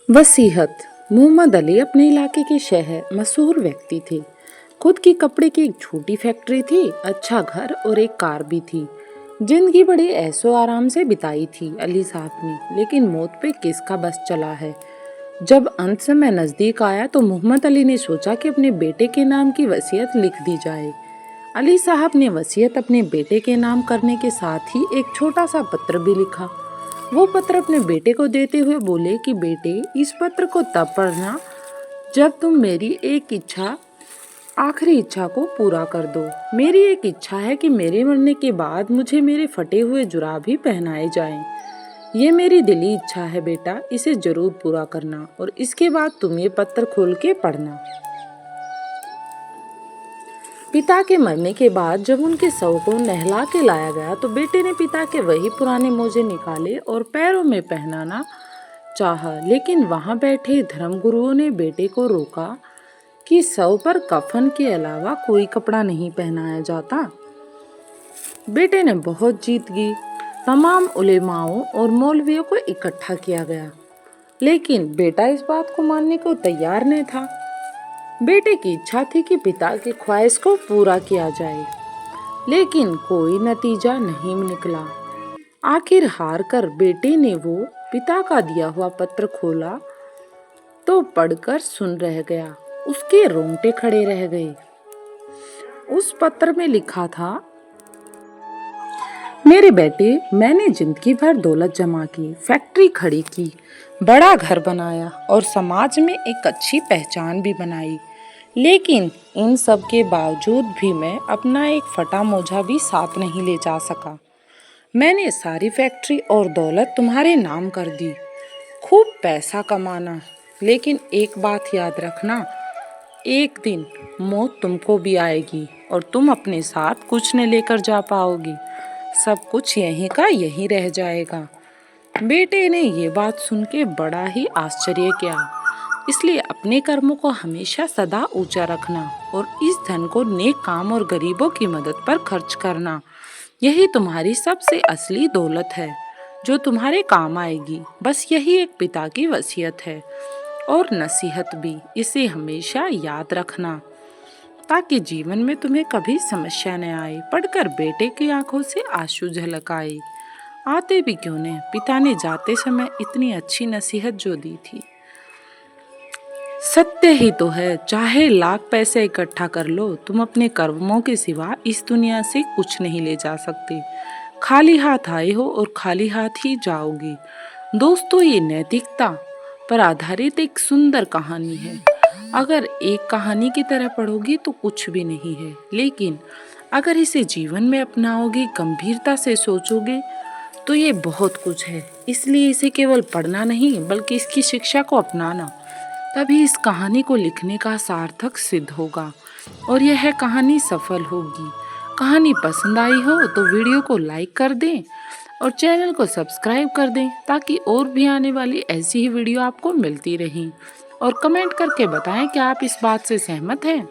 वसीहत। मोहम्मद अली अपने इलाके के शहर मशहूर व्यक्ति थे। खुद की कपड़े की एक छोटी फैक्ट्री थी, अच्छा घर और एक कार भी थी। जिंदगी बड़े ऐशो आराम से बिताई थी अली साहब ने, लेकिन मौत पे किसका बस चला है। जब अंत समय नजदीक आया तो मोहम्मद अली ने सोचा कि अपने बेटे के नाम की वसीयत लिख दी जाए। अली साहब ने वसीयत अपने बेटे के नाम करने के साथ ही एक छोटा सा पत्र भी लिखा। वो पत्र अपने बेटे को देते हुए बोले कि बेटे, इस पत्र को तब पढ़ना जब तुम मेरी एक इच्छा, आखिरी इच्छा को पूरा कर दो। मेरी एक इच्छा है कि मेरे मरने के बाद मुझे मेरे फटे हुए जुराब ही पहनाए जाएं। ये मेरी दिली इच्छा है बेटा, इसे जरूर पूरा करना और इसके बाद तुम ये पत्र खोल के पढ़ना। पिता के मरने के बाद जब उनके शव को नहला के लाया गया तो बेटे ने पिता के वही पुराने मोजे निकाले और पैरों में पहनाना चाहा, लेकिन वहां बैठे धर्मगुरुओं ने बेटे को रोका कि शव पर कफन के अलावा कोई कपड़ा नहीं पहनाया जाता। बेटे ने बहुत जीत की। तमाम उलेमाओं और मौलवियों को इकट्ठा किया गया, लेकिन बेटा इस बात को मानने को तैयार नहीं था। बेटे की इच्छा थी कि पिता की ख्वाहिश को पूरा किया जाए, लेकिन कोई नतीजा नहीं निकला। आखिर हार कर बेटे ने वो पिता का दिया हुआ पत्र खोला तो पढ़कर सुन रह गया। उसके रोंगटे खड़े रह गए। उस पत्र में लिखा था, मेरे बेटे, मैंने जिंदगी भर दौलत जमा की, फैक्ट्री खड़ी की, बड़ा घर बनाया और समाज में एक अच्छी पहचान भी बनाई, लेकिन इन सब के बावजूद भी मैं अपना एक फटा मोजा भी साथ नहीं ले जा सका। मैंने सारी फैक्ट्री और दौलत तुम्हारे नाम कर दी, खूब पैसा कमाना, लेकिन एक बात याद रखना, एक दिन मौत तुमको भी आएगी और तुम अपने साथ कुछ न लेकर जा पाओगी। सब कुछ यहीं का यहीं रह जाएगा। बेटे ने ये बात सुन के बड़ा ही आश्चर्य किया। इसलिए अपने कर्मों को हमेशा सदा ऊंचा रखना और इस धन को नेक काम और गरीबों की मदद पर खर्च करना, यही तुम्हारी सबसे असली दौलत है जो तुम्हारे काम आएगी। बस यही एक पिता की वसीयत है और नसीहत भी। इसे हमेशा याद रखना ताकि जीवन में तुम्हें कभी समस्या न आए। पढ़कर बेटे की आंखों से आंसू झलक आए। आते भी क्यों नहीं, पिता ने जाते समय इतनी अच्छी नसीहत जो दी थी। सत्य ही तो है, चाहे लाख पैसे इकट्ठा कर लो, तुम अपने कर्मों के सिवा इस दुनिया से कुछ नहीं ले जा सकते। खाली हाथ आए हो और खाली हाथ ही जाओगे। दोस्तों, ये नैतिकता पर आधारित एक सुंदर कहानी है। अगर एक कहानी की तरह पढ़ोगे तो कुछ भी नहीं है, लेकिन अगर इसे जीवन में अपनाओगे, गंभीरता से सोचोगे, तो ये बहुत कुछ है। इसलिए इसे केवल पढ़ना नहीं बल्कि इसकी शिक्षा को अपनाना, तभी इस कहानी को लिखने का सार्थक सिद्ध होगा और यह कहानी सफल होगी। कहानी पसंद आई हो तो वीडियो को लाइक कर दें और चैनल को सब्सक्राइब कर दें ताकि और भी आने वाली ऐसी ही वीडियो आपको मिलती रहें। और कमेंट करके बताएं कि आप इस बात से सहमत हैं।